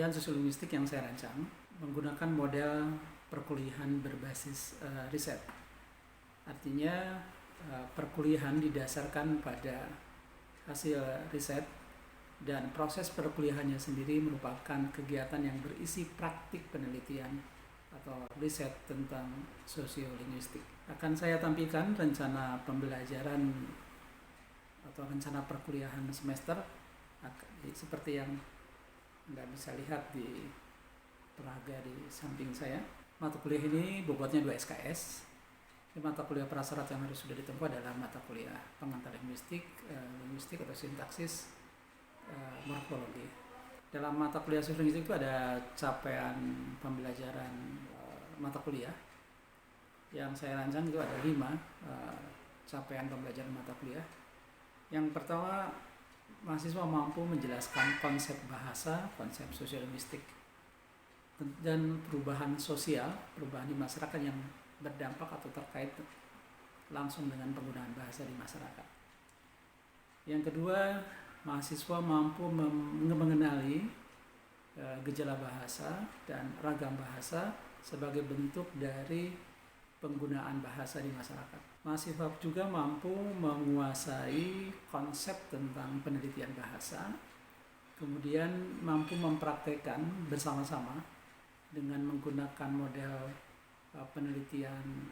perkuliahan sosiolinguistik yang saya rancang menggunakan model perkuliahan berbasis riset. Artinya perkuliahan didasarkan pada hasil riset dan proses perkuliahannya sendiri merupakan kegiatan yang berisi praktik penelitian atau riset tentang sosiolinguistik. Akan saya tampilkan rencana pembelajaran atau rencana perkuliahan semester seperti yang Anda bisa lihat di peraga di samping saya. Mata kuliah ini bobotnya 2 SKS. Mata kuliah prasyarat yang harus sudah ditempuh adalah mata kuliah pengantar linguistik, linguistik atau sintaksis, morfologi. Dalam mata kuliah sosiolinguistik itu ada capaian pembelajaran mata kuliah yang saya rancang itu ada 5 capaian pembelajaran mata kuliah. Yang pertama, mahasiswa mampu menjelaskan konsep bahasa, konsep sosiolinguistik, dan perubahan sosial, perubahan di masyarakat yang berdampak atau terkait langsung dengan penggunaan bahasa di masyarakat. Yang kedua, mahasiswa mampu mengenali gejala bahasa dan ragam bahasa sebagai bentuk dari penggunaan bahasa di masyarakat. Mahasiswa juga mampu menguasai konsep tentang penelitian bahasa, kemudian mampu mempraktekkan bersama-sama dengan menggunakan model penelitian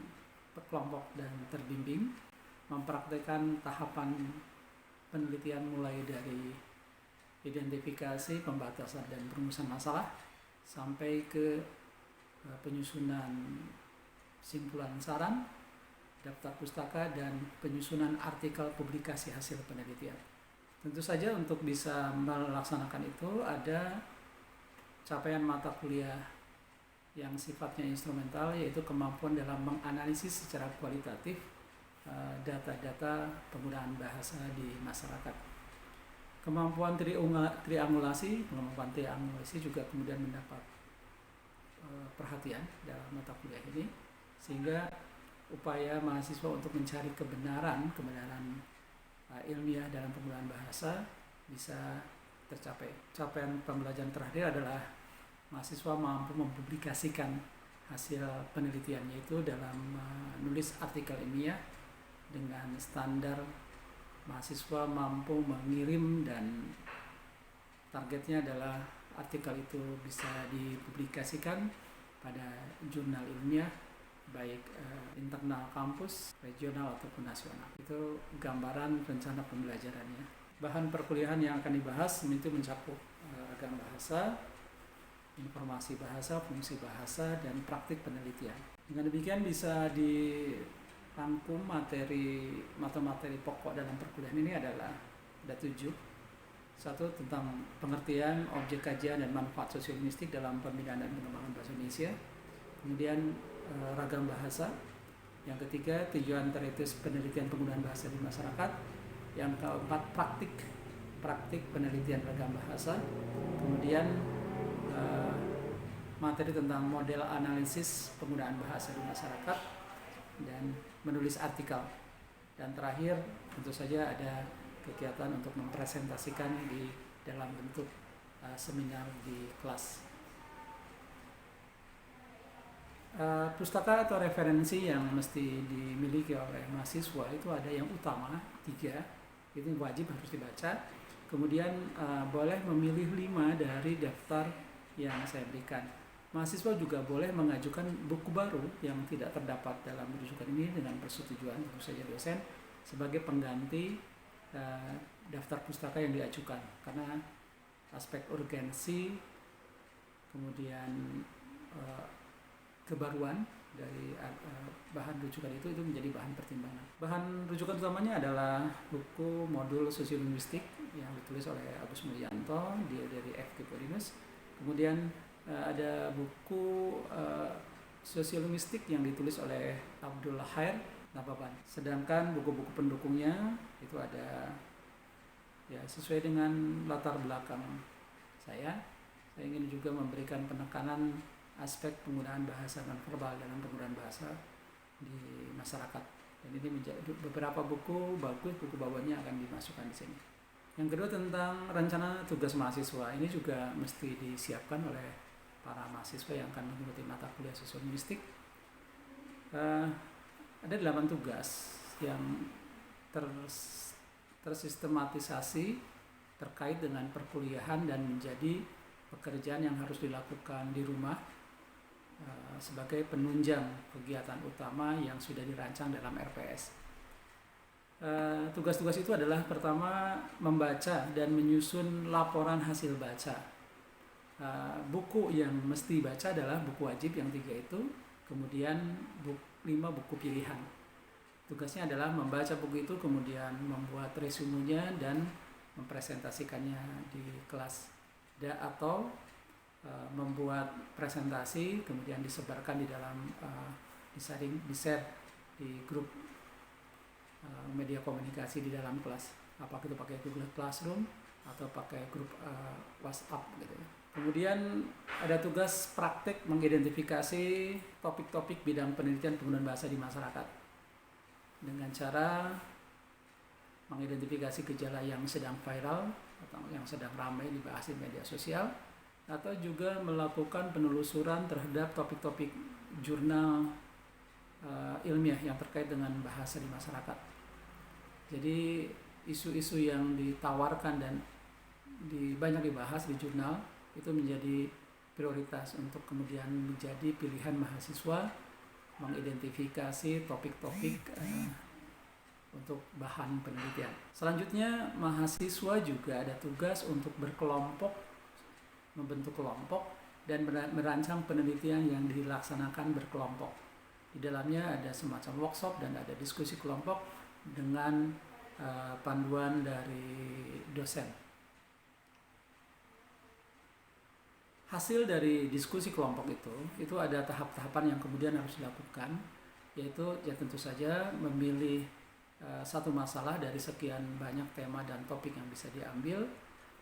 kelompok dan terbimbing, mempraktekkan tahapan penelitian mulai dari identifikasi, pembatasan, dan perumusan masalah sampai ke penyusunan simpulan saran, daftar pustaka, dan penyusunan artikel publikasi hasil penelitian. Tentu saja untuk bisa melaksanakan itu ada capaian mata kuliah yang sifatnya instrumental, yaitu kemampuan dalam menganalisis secara kualitatif data-data penggunaan bahasa di masyarakat. Kemampuan triangulasi juga kemudian mendapat perhatian dalam mata kuliah ini, sehingga upaya mahasiswa untuk mencari kebenaran ilmiah dalam penggunaan bahasa bisa tercapai. Capaian pembelajaran terakhir adalah mahasiswa mampu mempublikasikan hasil penelitiannya itu dalam menulis artikel ilmiah dengan standar mahasiswa mampu mengirim, dan targetnya adalah artikel itu bisa dipublikasikan pada jurnal ilmiah baik internal kampus, regional ataupun nasional. Itu gambaran rencana pembelajarannya. Bahan perkuliahan yang akan dibahas itu mencakup ragam bahasa, informasi bahasa, fungsi bahasa, dan praktik penelitian. Dengan demikian bisa dirangkum materi pokok dalam perkuliahan ini adalah ada 7. 1, tentang pengertian, objek kajian, dan manfaat sosiolinguistik dalam pembinaan dan pengembangan bahasa Indonesia. Kemudian ragam bahasa. Yang ketiga, tujuan teoritis penelitian penggunaan bahasa di masyarakat. Yang keempat, praktik penelitian ragam bahasa. Kemudian materi tentang model analisis penggunaan bahasa di masyarakat dan menulis artikel. Dan terakhir, tentu saja ada kegiatan untuk mempresentasikan di dalam bentuk seminar di kelas. Pustaka atau referensi yang mesti dimiliki oleh mahasiswa itu ada yang utama 3, itu wajib harus dibaca. Kemudian boleh memilih 5 dari daftar yang saya berikan. Mahasiswa juga boleh mengajukan buku baru yang tidak terdapat dalam rujukan ini dengan persetujuan tentu saja dosen sebagai pengganti daftar pustaka yang diajukan, karena aspek urgensi kemudian kebaruan dari bahan rujukan itu menjadi bahan pertimbangan. Bahan rujukan utamanya adalah buku modul sosiolinguistik yang ditulis oleh Agus Mulyanto dari F. Kiporinus. Kemudian ada buku sosiolinguistik yang ditulis oleh Abdul Khair Nababan. Sedangkan buku-buku pendukungnya itu ada sesuai dengan latar belakang saya ingin juga memberikan penekanan aspek penggunaan bahasa non verbal dalam penggunaan bahasa di masyarakat. Dan ini menjadi beberapa buku bagus, buku bawahnya akan dimasukkan di sini. Yang kedua tentang rencana tugas mahasiswa, ini juga mesti disiapkan oleh para mahasiswa yang akan mengikuti mata kuliah sosiolinguistik. Ada 8 tugas yang tersistematisasi terkait dengan perkuliahan dan menjadi pekerjaan yang harus dilakukan di rumah sebagai penunjang kegiatan utama yang sudah dirancang dalam RPS. Tugas-tugas itu adalah pertama membaca dan menyusun laporan hasil baca. Buku yang mesti baca adalah buku wajib yang 3 itu, kemudian 5 buku pilihan. Tugasnya adalah membaca buku itu, kemudian membuat resumenya dan mempresentasikannya di kelas, atau membuat presentasi kemudian disebarkan di dalam di-share di grup media komunikasi di dalam kelas, apakah itu pakai Google Classroom atau pakai grup WhatsApp gitu ya. Kemudian ada tugas praktik mengidentifikasi topik-topik bidang penelitian penggunaan bahasa di masyarakat dengan cara mengidentifikasi gejala yang sedang viral atau yang sedang ramai dibahas di media sosial, atau juga melakukan penelusuran terhadap topik-topik jurnal ilmiah yang terkait dengan bahasa di masyarakat. Jadi isu-isu yang ditawarkan dan banyak dibahas di jurnal itu menjadi prioritas untuk kemudian menjadi pilihan mahasiswa mengidentifikasi topik-topik untuk bahan penelitian. Selanjutnya mahasiswa juga ada tugas untuk berkelompok, membentuk kelompok dan merancang penelitian yang dilaksanakan berkelompok. Di dalamnya ada semacam workshop dan ada diskusi kelompok dengan panduan dari dosen. Hasil dari diskusi kelompok itu ada tahap-tahapan yang kemudian harus dilakukan, yaitu ya tentu saja memilih satu masalah dari sekian banyak tema dan topik yang bisa diambil,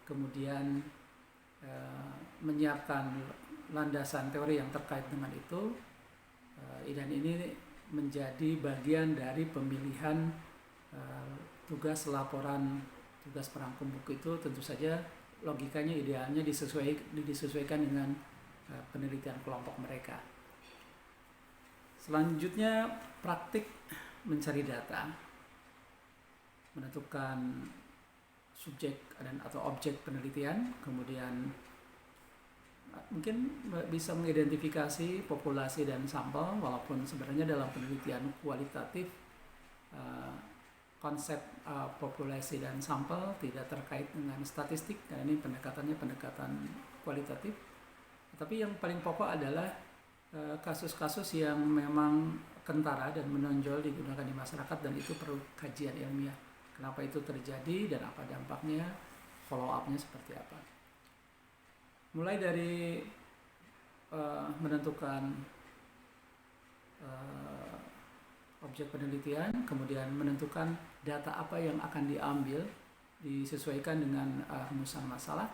kemudian menyiapkan landasan teori yang terkait dengan itu, dan ini menjadi bagian dari pemilihan tugas laporan, tugas perangkum buku itu. Tentu saja logikanya idealnya disesuaikan dengan penelitian kelompok mereka. Selanjutnya praktik mencari data, menentukan subjek dan atau objek penelitian, kemudian mungkin bisa mengidentifikasi populasi dan sampel, walaupun sebenarnya dalam penelitian kualitatif konsep populasi dan sampel tidak terkait dengan statistik, dan ini pendekatannya pendekatan kualitatif. Tapi yang paling pokok adalah kasus-kasus yang memang kentara dan menonjol digunakan di masyarakat, dan itu perlu kajian ilmiah. Kenapa itu terjadi dan apa dampaknya, follow up-nya seperti apa. Mulai dari menentukan objek penelitian, kemudian menentukan data apa yang akan diambil, disesuaikan dengan rumusan masalah.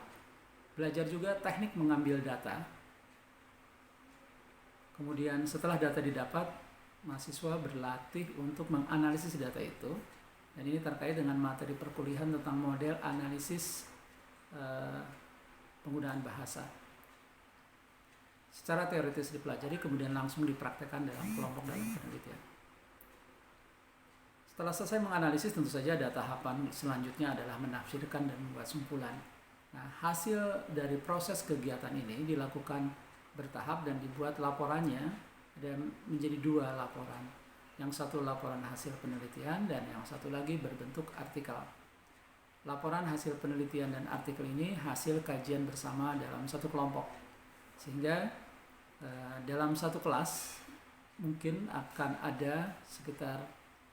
Belajar juga teknik mengambil data. Kemudian setelah data didapat, mahasiswa berlatih untuk menganalisis data itu. Dan ini terkait dengan materi perkuliahan tentang model analisis penggunaan bahasa. Secara teoritis dipelajari, kemudian langsung dipraktekkan dalam kelompok dalam penelitian. Setelah selesai menganalisis, tentu saja ada tahapan selanjutnya adalah menafsirkan dan membuat simpulan. Nah, hasil dari proses kegiatan ini dilakukan bertahap dan dibuat laporannya, dan menjadi 2 laporan. Yang satu laporan hasil penelitian dan yang satu lagi berbentuk artikel. Laporan hasil penelitian dan artikel ini hasil kajian bersama dalam satu kelompok. Sehingga dalam satu kelas mungkin akan ada sekitar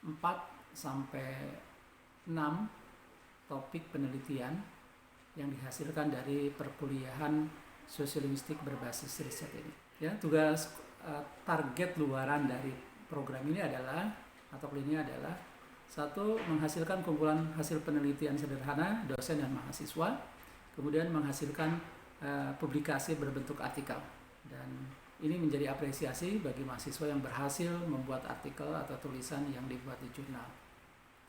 4-6 topik penelitian yang dihasilkan dari perkuliahan sosiolinguistik berbasis riset ini. Ya, tugas target luaran dari program ini adalah atau ini adalah 1, menghasilkan kumpulan hasil penelitian sederhana dosen dan mahasiswa, kemudian menghasilkan publikasi berbentuk artikel, dan ini menjadi apresiasi bagi mahasiswa yang berhasil membuat artikel atau tulisan yang dibuat di jurnal.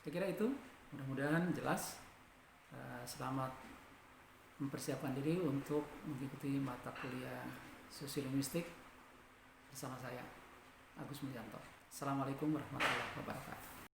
Saya kira itu, mudah-mudahan jelas. Selamat mempersiapkan diri untuk mengikuti mata kuliah sosiolinguistik bersama saya, Agus Mulyanto. Assalamualaikum warahmatullahi wabarakatuh.